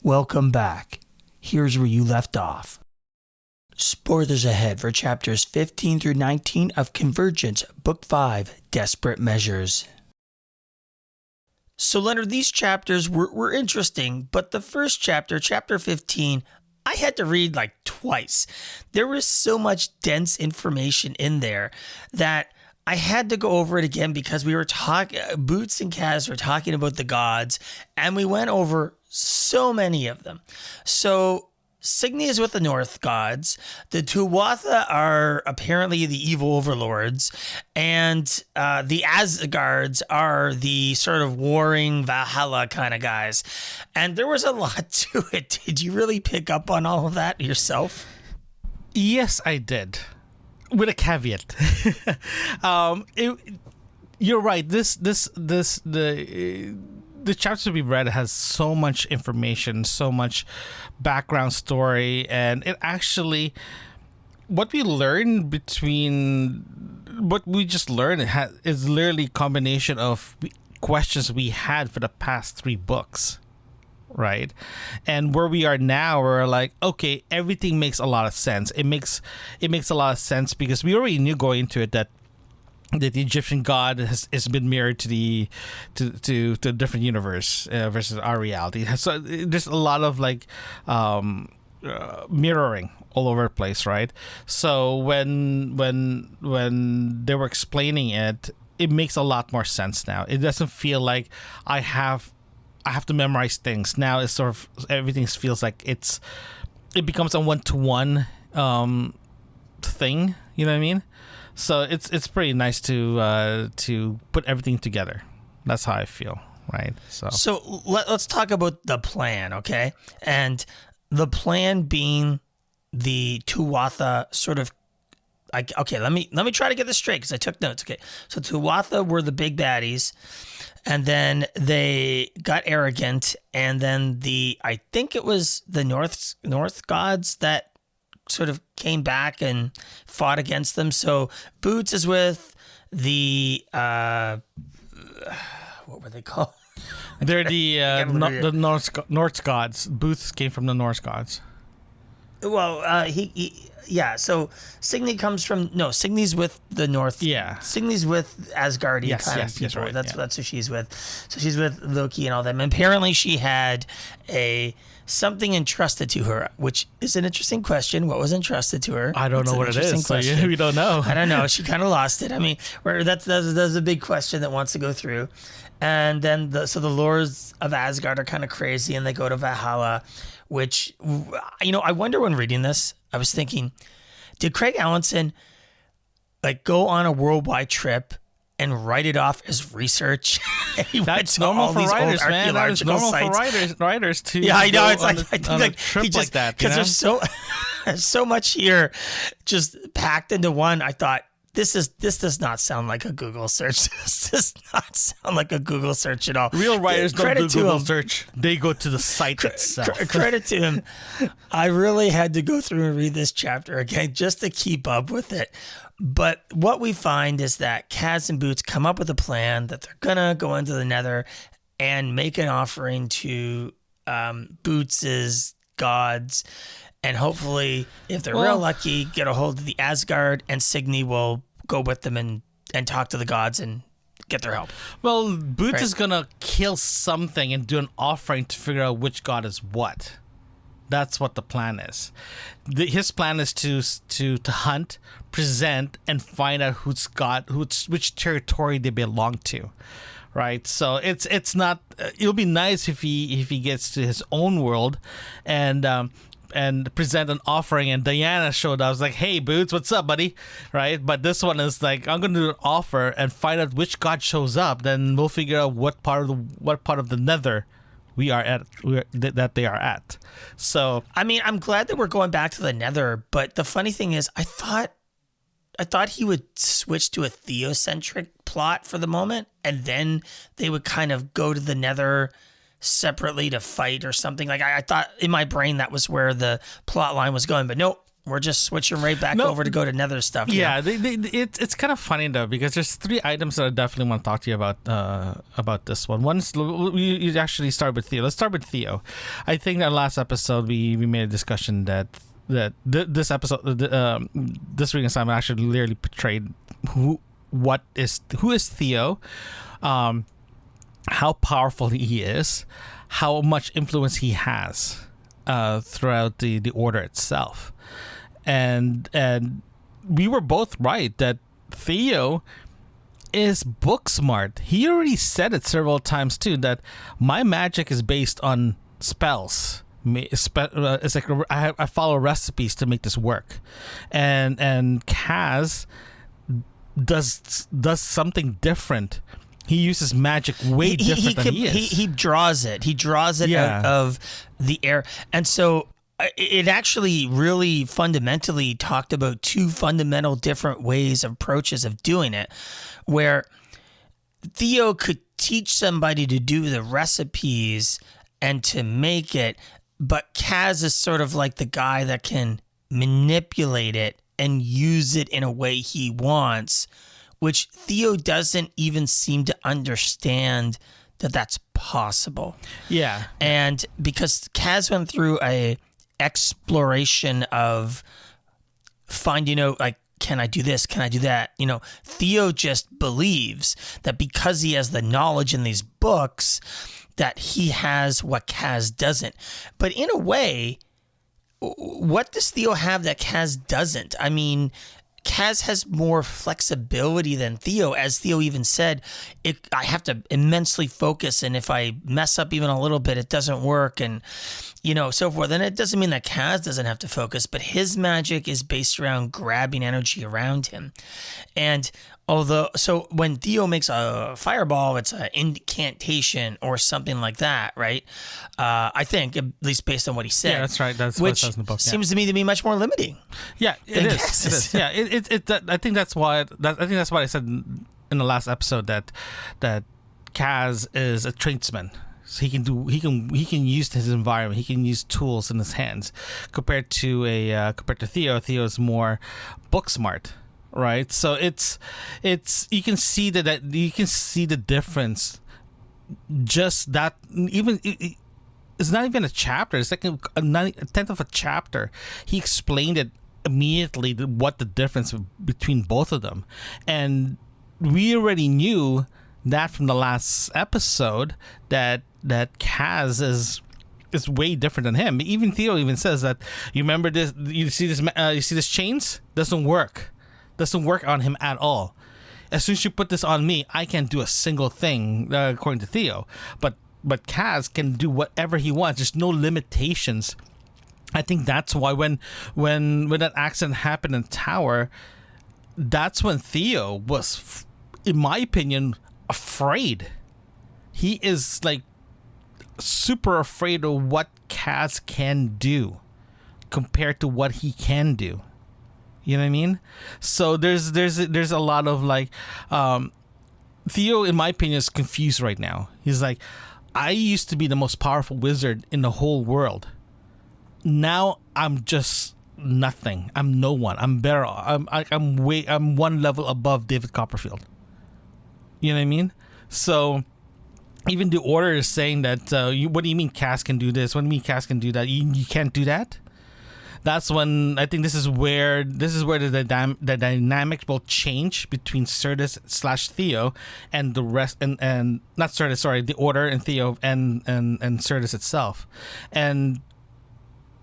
Welcome back. Here's where you left off. Spoilers ahead for chapters 15 through 19 of Convergence, Book 5, Desperate Measures. So Leonard, these chapters were interesting, but the first chapter, chapter 15, I had to read like twice. There was so much dense information in there that I had to go over it again because we were talking, Boots and Kaz were talking about the gods, and we went over so many of them. So Signy is with the North gods. The Tuatha are apparently the evil overlords, and the Asgards are the sort of warring Valhalla kind of guys. And there was a lot to it. Did you really pick up on all of that yourself? Yes, I did. With a caveat. You're right. The chapter we read has so much information, so much background story, and it actually, what we just learned is literally a combination of questions we had for the past 3 books, right? And where we are now, we're like, okay, everything makes a lot of sense. It makes a lot of sense because we already knew going into it that the Egyptian god has been mirrored to the different universe versus our reality. So there's a lot of like mirroring all over the place, right? So when they were explaining it, it makes a lot more sense now. It doesn't feel like I have to memorize things. Now it's sort of everything feels like it becomes a 1-to-1 thing. You know what I mean? So it's pretty nice to put everything together. That's how I feel, right? So let's talk about the plan, okay? And the plan being the Tuatha sort of. Okay, let me try to get this straight because I took notes. Okay, so Tuatha were the big baddies, and then they got arrogant, and then I think it was the North gods that sort of came back and fought against them. So Boots is with the what were they called? They're the Norse gods. Boots came from the Norse gods. Well, so Signy's with the North. Yeah. Signy's with Asgardian kind of people. Right, that's who she's with. So she's with Loki and all them. And apparently she had something entrusted to her, which is an interesting question. What was entrusted to her? I don't know what it is. So we don't know. I don't know. She kind of lost it. I mean, that's a big question that wants to go through. And then the lords of Asgard are kind of crazy, and they go to Valhalla, which, I wonder when reading this, I was thinking, did Craig Alanson like go on a worldwide trip and write it off as research? That's normal for writers, man. That is normal for writers too. Yeah, I know. It's like I think like trip he just like that because there's so much here, just packed into one. I thought this does not sound like a Google search. This does not sound like a Google search at all. Real writers don't do Google search. They go to the site itself. Credit to him. I really had to go through and read this chapter again just to keep up with it. But what we find is that Kaz and Boots come up with a plan that they're going to go into the Nether and make an offering to Boots's gods. And hopefully, if they're real lucky, get a hold of the Asgard, and Signy will go with them and talk to the gods and get their help. Well, Boots is going to kill something and do an offering to figure out which god is what. That's what the plan is. His plan is to hunt, present, and find out which territory they belong to. Right, so it's not. It'll be nice if he gets to his own world, and present an offering, and Diana showed up. I was like, hey, Boots, what's up, buddy? Right? But this one is like, I'm going to do an offer and find out which god shows up. Then we'll figure out what part of the Nether that they are at. So, I mean, I'm glad that we're going back to the Nether, but the funny thing is, I thought he would switch to a theocentric plot for the moment, and then they would kind of go to the Nether separately to fight or something. Like I thought in my brain that was where the plot line was going, but nope, we're just switching right back over to go to nether stuff. Yeah, it's kind of funny though, because there's 3 items that I definitely want to talk to you about this one. One's you actually start with Theo. Let's start with Theo. I think that last episode we made a discussion that this episode this week's assignment actually clearly portrayed who is Theo, how powerful he is, how much influence he has throughout the order itself. And we were both right that Theo is book smart. He already said it several times too, that my magic is based on spells. It's like I follow recipes to make this work, and Kaz does something different. He uses magic way different than he is. He draws it. He draws it out of the air, and so it actually really fundamentally talked about 2 fundamental different ways of approaches of doing it, where Theo could teach somebody to do the recipes and to make it, but Kaz is sort of like the guy that can manipulate it and use it in a way he wants, which Theo doesn't even seem to understand that that's possible. Yeah. And because Kaz went through a exploration of finding out, like, can I do this? Can I do that? Theo just believes that because he has the knowledge in these books, that he has what Kaz doesn't. But in a way, what does Theo have that Kaz doesn't? I mean, Kaz has more flexibility than Theo. As Theo even said, I have to immensely focus, and if I mess up even a little bit, it doesn't work, and so forth. And it doesn't mean that Kaz doesn't have to focus, but his magic is based around grabbing energy around him. And so when Theo makes a fireball, it's an incantation or something like that, right? I think, at least based on what he said. Yeah, that's right. That's what it says in the book. Seems to me to be much more limiting. Yeah, it is. Yeah, I think that's why. I think that's what I said in the last episode, that Kaz is a tradesman. So he can use his environment. He can use tools in his hands. Compared to Theo, Theo is more book smart. Right, so it's you can see that you can see the difference. Just that, even it's not even a chapter. It's like a tenth of a chapter. He explained it immediately, what the difference between both of them, and we already knew that from the last episode that Kaz is way different than him. Even Theo even says that, you remember this? You see this chains doesn't work on him at all. As soon as you put this on me, I can't do a single thing, according to Theo. But Kaz can do whatever he wants. There's no limitations. I think that's why when that accident happened in the tower, that's when Theo was, in my opinion, afraid. He is like super afraid of what Kaz can do compared to what he can do. You know what I mean? So there's a lot of like, Theo, in my opinion, is confused right now. He's like, I used to be the most powerful wizard in the whole world. Now I'm just nothing. I'm no one. I'm better. I'm one level above David Copperfield. You know what I mean? So even the order is saying that, what do you mean Kaz can do this? What do you mean Kaz can do that? You can't do that? That's when I think this is where the dynamic will change between Certus / Theo and the rest, and not Certus, sorry, the Order and Theo and Certus itself. And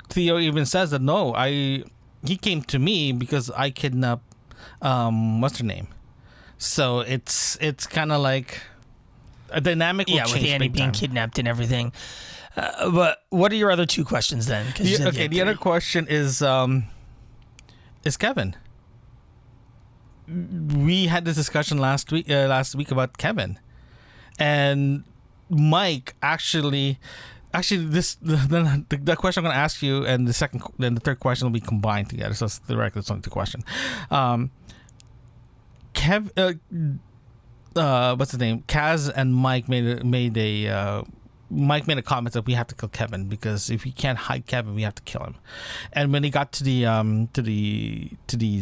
Theo even says that he came to me because I kidnapped what's her name. So it's kind of like a dynamic will change. With Annie being kidnapped and everything. But what are your other 2 questions then? The other question is Kevin. We had this discussion last week about Kevin, and Mike actually the question I'm going to ask you and the third question will be combined together. So it's directly it's only 2 questions. what's his name? Kaz and Mike made a Mike made a comment that we have to kill Kevin because if we can't hide Kevin, we have to kill him. And when he got to the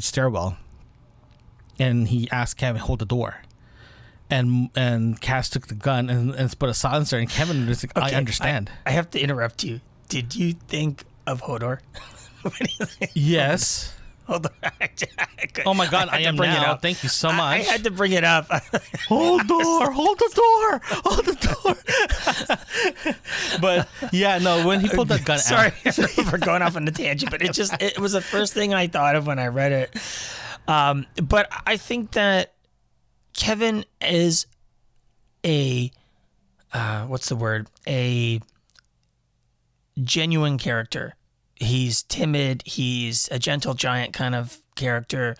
stairwell, and he asked Kevin hold the door, and Cass took the gun and put a silencer, and Kevin was like, Okay, I understand. I have to interrupt you. Did you think of Hodor? Yes. Hold on. Oh my God, I am bring it now. up. Thank you so much. I had to bring it up. Hold the door. But yeah, no, when he pulled that gun Sorry out. for going off on a tangent, but it was the first thing I thought of when I read it. But I think that Kevin is a a genuine character. He's timid. He's a gentle giant kind of character.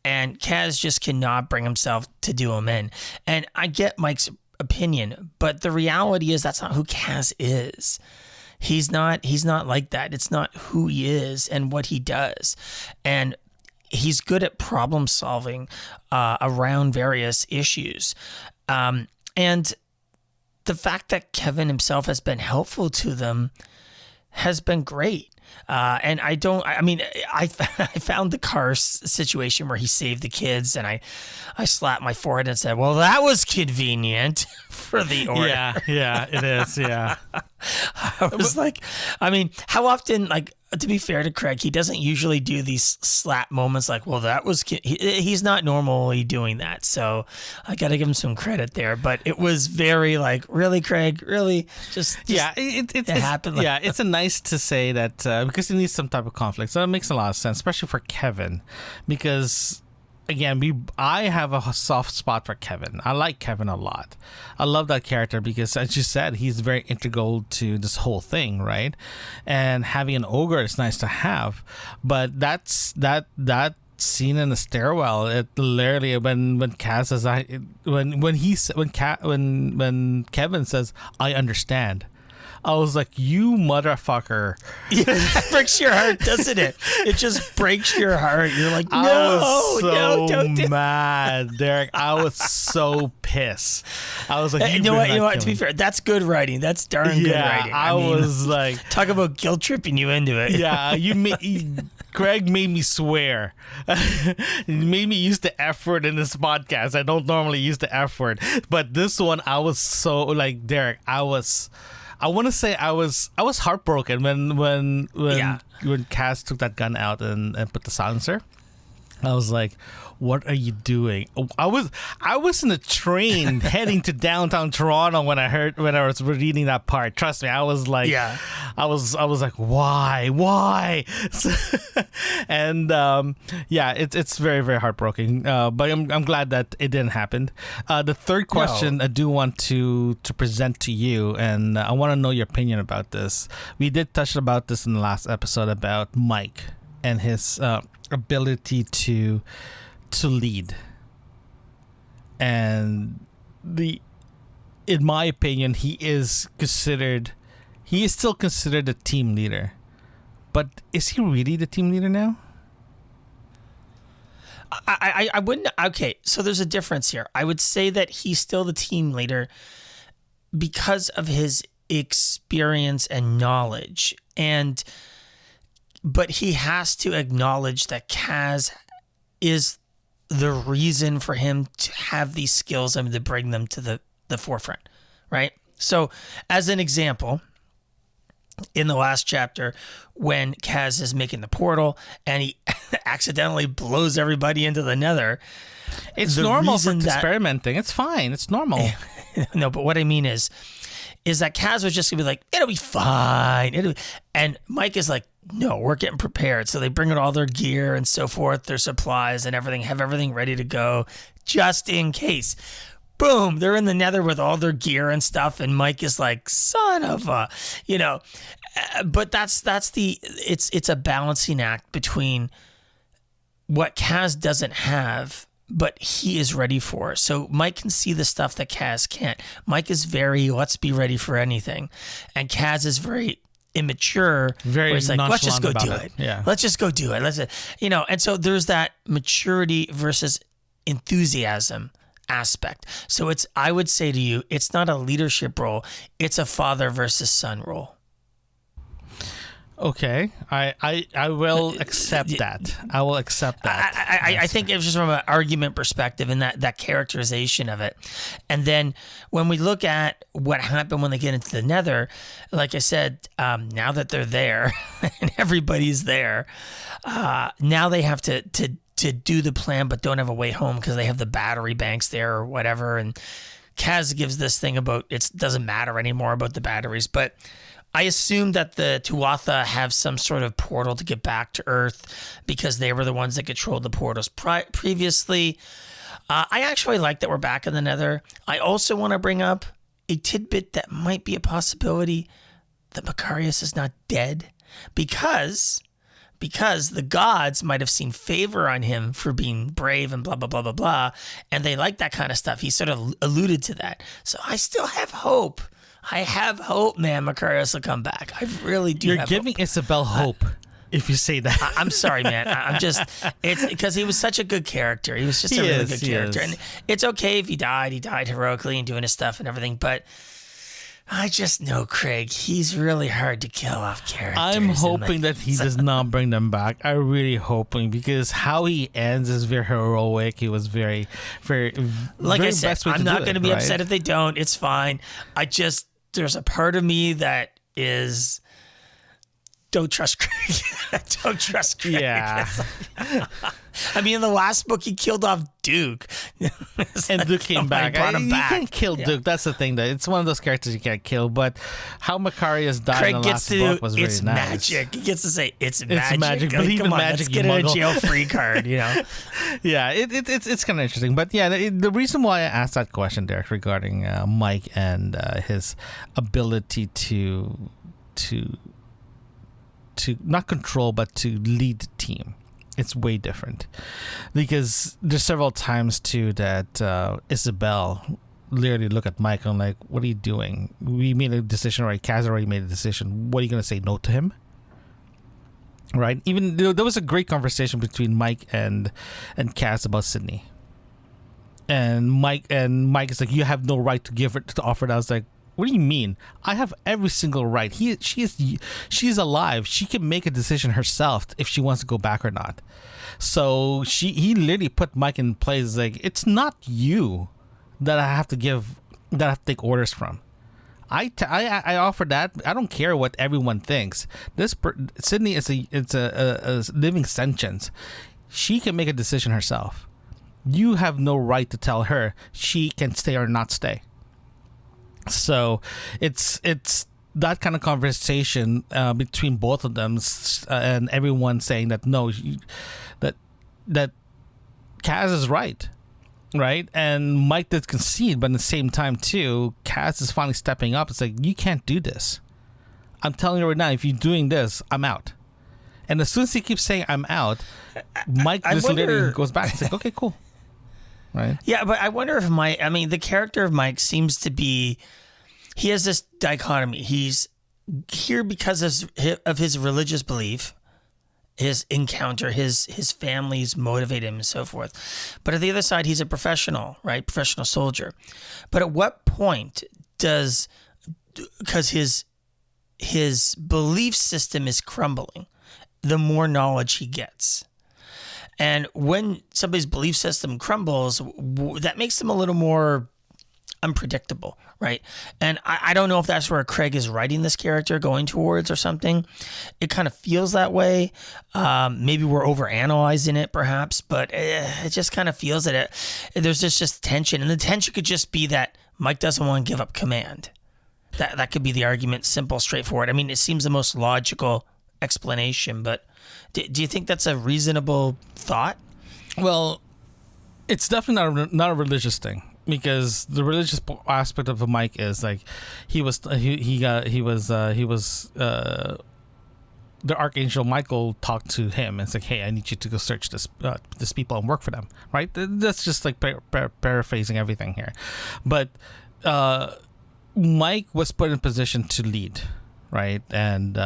And Kaz just cannot bring himself to do him in. And I get Mike's opinion, but the reality is that's not who Kaz is. He's not like that. It's not who he is and what he does. And he's good at problem solving around various issues. And the fact that Kevin himself has been helpful to them has been great. And I found the car situation where he saved the kids, and I slapped my forehead and said, well, that was convenient for the order. Yeah, it is. Yeah. I was like, I mean, how often, like, to be fair to Craig, he doesn't usually do these slap moments like, well, that was, he's not normally doing that. So I got to give him some credit there. But it was very like, really, Craig? Really? Just yeah, it happened. Like yeah, it's a nice to say that because he needs some type of conflict. So it makes a lot of sense, especially for Kevin, because again, I have a soft spot for Kevin. I like Kevin a lot. I love that character because, as you said, he's very integral to this whole thing, right? And having an ogre is nice to have, but that scene in the stairwell, it literally when Kaz says when Kevin says, "I understand." I was like, you motherfucker. Yeah, that breaks your heart, doesn't it? It just breaks your heart. You're like, no, don't do mad, Derek. I was so pissed. I was like, you know what? To be fair, that's good writing. That's darn good writing. I mean, was like, talk about guilt tripping you into it. Yeah, Craig made me swear. He made me use the F word in this podcast. I don't normally use the F word, but this one, I was so like, Derek. I want to say I was heartbroken when Cass took that gun out and put the silencer. I was like, what are you doing? I was in a train heading to downtown Toronto when I was reading that part. Trust me, I was like, I was like, why? And it's very, very heartbreaking. But I'm glad that it didn't happen. The third question I do want to present to you, and I want to know your opinion about this. We did touch about this in the last episode about Mike and his ability to lead, and in my opinion, he is still considered a team leader, but is he really the team leader now? I wouldn't. Okay, so there's a difference here. I would say that he's still the team leader because of his experience and knowledge, but he has to acknowledge that Kaz is the reason for him to have these skills and to bring them to the forefront, right? So, as an example, in the last chapter, when Kaz is making the portal and he accidentally blows everybody into the nether. It's normal for experimenting. It's fine. It's normal. No, but what I mean is that Kaz was just going to be like, it'll be fine. And Mike is like, no, we're getting prepared. So they bring in all their gear and so forth, their supplies and everything, have everything ready to go just in case. Boom, they're in the nether with all their gear and stuff. And Mike is like, son of a, but it's a balancing act between what Kaz doesn't have, but he is ready for. So Mike can see the stuff that Kaz can't. Mike is very, let's be ready for anything. And Kaz is very immature, very where it's like, let's just go do it. it. Yeah. Let's just go do it. And so there's that maturity versus enthusiasm aspect. So I would say to you, it's not a leadership role. It's a father versus son role. Okay, I will accept that. I will accept that. I think it was just from an argument perspective and that characterization of it. And then when we look at what happened when they get into the Nether, like I said, now that they're there and everybody's there, now they have to do the plan but don't have a way home because they have the battery banks there or whatever. And Kaz gives this thing about it doesn't matter anymore about the batteries, but I assume that the Tuatha have some sort of portal to get back to Earth because they were the ones that controlled the portals previously. I actually like that we're back in the Nether. I also want to bring up a tidbit that might be a possibility that Macarius is not dead because the gods might have seen favor on him for being brave and blah, blah, blah, blah, blah. And they like that kind of stuff. He sort of alluded to that. So I still have hope. I have hope, man. Macarius will come back. I really do. You're giving hope. Isabel hope if you say that. I'm sorry, man. It's because he was such a good character. He was just a really good character. And it's okay if he died. He died heroically and doing his stuff and everything. But I just know, Craig, he's really hard to kill off characters. I'm hoping that he does not bring them back. I'm really hoping because how he ends is very heroic. He was very, very, like very I said, I'm not going to be upset if they don't. It's fine. There's a part of me that is don't trust Craig. Don't trust Craig. Yeah. I mean, in the last book, he killed off Duke. And Duke came back. You can't kill Duke. That's the thing. That it's one of those characters you can't kill. But how Macarius died Craig in the last book was really nice. It's magic. He gets to say, it's magic. Believe in magic, let's get a jail-free card, Yeah, it's kind of interesting. But yeah, the reason why I asked that question, Derek, regarding Mike and his ability to not control, but to lead the team. It's way different because there's several times too that Isabel literally look at Mike and like, what are you doing? We made a decision, right? Kaz already made a decision. What are you going to say no to him? Right? Even there was a great conversation between Mike and Kaz about Sydney. And Mike is like, you have no right to give it to offer that. I was like, what do you mean? I have every single right. She's alive. She can make a decision herself if she wants to go back or not. So he literally put Mike in place. Like, it's not you that I have to take orders from. I offer that. I don't care what everyone thinks. Sydney is a living sentence. She can make a decision herself. You have no right to tell her she can stay or not stay. So it's that kind of conversation between both of them, and everyone saying that no, that Kaz is right, and Mike did concede, but at the same time too, Kaz is finally stepping up. It's like, you can't do this. I'm telling you right now, if you're doing this, I'm out. And as soon as he keeps saying I'm out, Mike literally goes back. It's like, okay, cool. Right. Yeah, but I wonder if the character of Mike seems to be, he has this dichotomy. He's here because of his religious belief, his encounter, his family's motivated him and so forth. But at the other side, he's a professional, right? Professional soldier. But at what point because his belief system is crumbling, the more knowledge he gets. And when somebody's belief system crumbles, that makes them a little more unpredictable, right? And I don't know if that's where Craig is writing this character going towards or something. It kind of feels that way. Maybe we're overanalyzing it perhaps, but it just kind of feels that there's just tension. And the tension could just be that Mike doesn't want to give up command. That could be the argument, simple, straightforward. I mean, it seems the most logical explanation, but do you think that's a reasonable thought? Well, it's definitely not a religious thing, because the religious aspect of Mike is like he was the Archangel Michael talked to him and said, hey, I need you to go search this people and work for them, right? That's just like paraphrasing everything here, but Mike was put in position to lead, right? And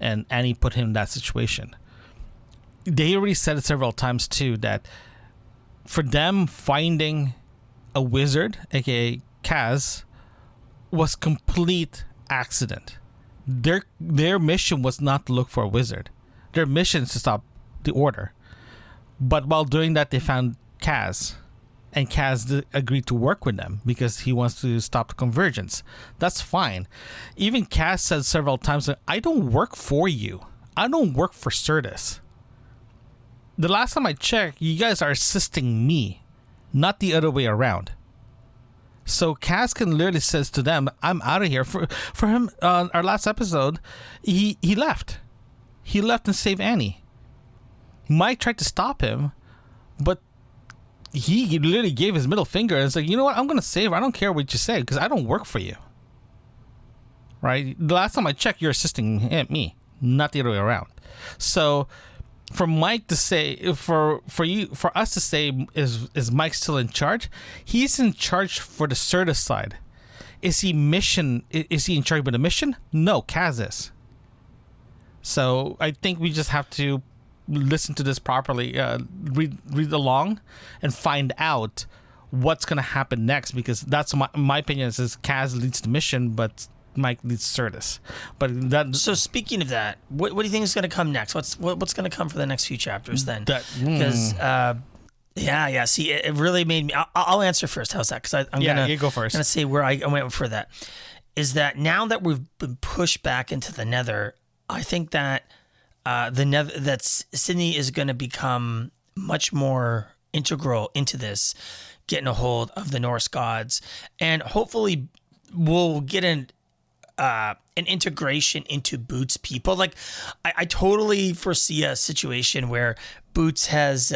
Annie put him in that situation. They already said it several times too, that for them finding a wizard, aka Kaz, was complete accident. Their mission was not to look for a wizard. Their mission is to stop the Order. But while doing that, they found Kaz. And Kaz agreed to work with them because he wants to stop the Convergence. That's fine. Even Kaz said several times, I don't work for you. I don't work for Certus. The last time I checked, you guys are assisting me, not the other way around. So Kaz literally says to them, I'm out of here. For him, our last episode, he left. He left and saved Annie. Mike tried to stop him, but he literally gave his middle finger and said, you know what, I'm going to save her. I don't care what you say because I don't work for you. Right? The last time I checked, you're assisting me, not the other way around. So for Mike to say, for us to say, is Mike still in charge? He's in charge for the Certus side. Is he in charge of the mission? No, Kaz is. So I think we just have to listen to this properly, read along, and find out what's going to happen next, because that's my opinion is Kaz leads the mission, but Mike leads Certus. But that. So speaking of that, what do you think is going to come next? What's going to come for the next few chapters then? Because yeah. See, it really made me. I'll answer first. How's that? Because you go first. I'm gonna say where I went for that. Is that now that we've been pushed back into the Nether, I think that. That Sydney is going to become much more integral into this, getting a hold of the Norse gods, and hopefully we'll get an integration into Boots' people. Like I totally foresee a situation where Boots has,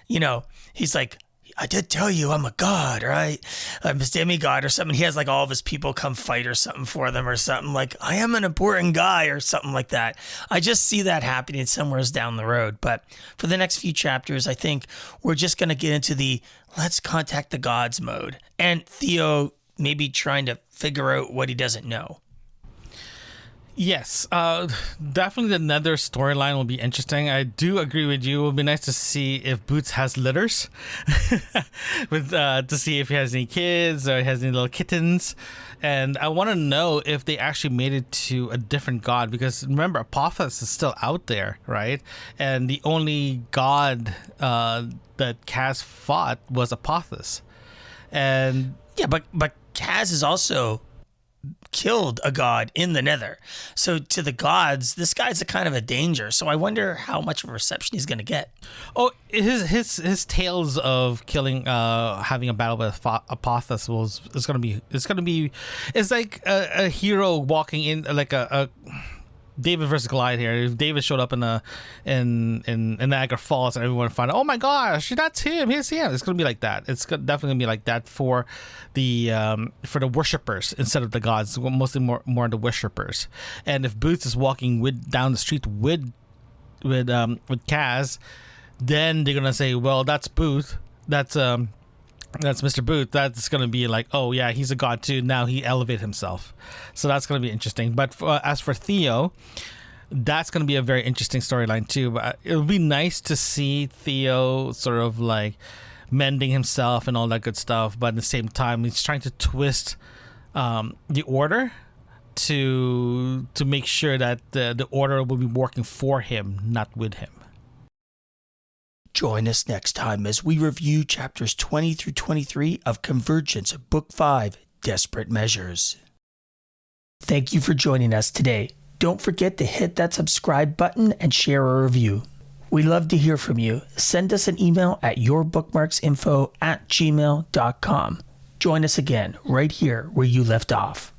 he's like, I did tell you I'm a god, right? I'm a demigod or something. He has like all of his people come fight or something for them or something. Like, I am an important guy or something like that. I just see that happening somewhere down the road. But for the next few chapters, I think we're just going to get into the let's contact the gods mode. And Theo maybe trying to figure out what he doesn't know. Yes, definitely the Nether storyline will be interesting. I do agree with you. It would be nice to see if Boots has litters, to see if he has any kids or he has any little kittens. And I want to know if they actually made it to a different god, because remember, Apophis is still out there, right? And the only god that Kaz fought was Apophis. And yeah, but Kaz is also killed a god in the Nether. So to the gods, this guy's a kind of a danger. So I wonder how much of a reception he's going to get. Oh, his tales of killing, having a battle with Apophis it's like a hero walking in, like a David versus Goliath here. If David showed up in Niagara Falls and everyone found out, oh my gosh, that's him. Here's him. It's gonna be like that. It's definitely gonna be like that for the worshippers instead of the gods. Mostly more the worshippers. And if Boots is walking down the street with Kaz, then they're gonna say, well, that's Booth. That's Mr. Booth. That's going to be like, oh, yeah, he's a god too. Now he elevated himself. So that's going to be interesting. But as for Theo, that's going to be a very interesting storyline too. But it would be nice to see Theo sort of like mending himself and all that good stuff. But at the same time, he's trying to twist the Order to make sure that the Order will be working for him, not with him. Join us next time as we review chapters 20 through 23 of Convergence, Book 5, Desperate Measures. Thank you for joining us today. Don't forget to hit that subscribe button and share a review. We love to hear from you. Send us an email at yourbookmarksinfo@gmail.com. Join us again right here where you left off.